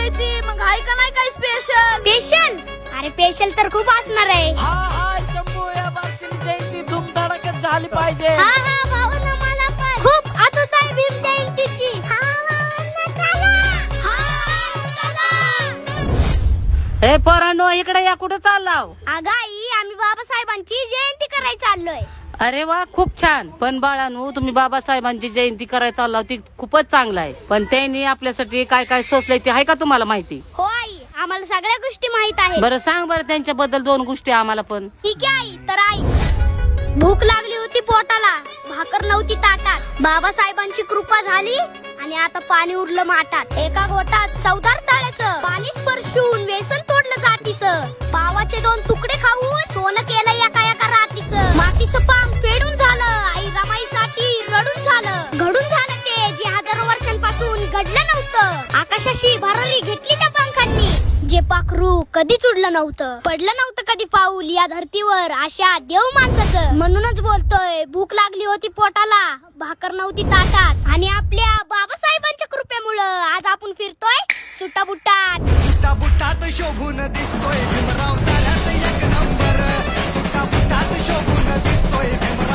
माहिती. मग हाय का नाही काय स्पेशल? स्पेशल? अरे स्पेशल तर खूप असणार आहे. हा शंभू या बारची जयंती धूमधडाक्यात झाली पाहिजे. हा भाऊंना मला पण खूप आतुरता आहे भीम जयंतीची. हे पोरांनो इकडे या, कुठे चाललाव? अगं आई, आम्ही बाबासाहेबांची जयंती करायला चाललोय. अरे वा, खूप छान. पण बाळांनो, तुम्ही बाबासाहेबांची जयंती करायला चाललाव ती खूपच चांगलं आहे. पण त्यांनी आपल्यासाठी काय काय सोचलंय ते आहे का तुम्हाला माहिती? हो आई, आम्हाला सगळ्या गोष्टी माहित आहेत. बरं सांग बरं त्यांच्याबद्दल 2 गोष्टी आम्हाला पण. ठीक आहे आई. तर आई, भूक लागली होती पोटाला, भाकर नव्हती ताटात. बाबासाहेबांची कृपा झाली आणि आता पाणी उरलं माठात. एका घोटात 14 ताळ्याचं पाणी स्पर्शून व्यसन तोडलं जातीचं. पावाचे 2 तुकडे खाऊन सोनं केलं एका एका रातीचं. मातीचं पांग फेडून झालं, आई रमाईसाठी रडून झालं. घडून झालं ते जे हजारो वर्षांपासून घडलं नव्हतं. आकाशाशी भरारी घेतली त्या पंखांनी, जे पाखरू कधीच उडलं नव्हतं. पडलं नव्हतं कधी पाऊल या धरतीवर अशा देव माणसाचं. म्हणूनच बोलतोय, भूक लागली होती पोटाला, भाकर नव्हती ताटात. आणि आपल्या बाबासाहेबांच्या कृपेमुळं आज आपण फिरतोय सुटाबुटात. सुटाबुटात शोभून दिसतोय भीमराव साऱ्यात एक नंबर. सुटाबुटात शोभून दिसतोय भीमराव.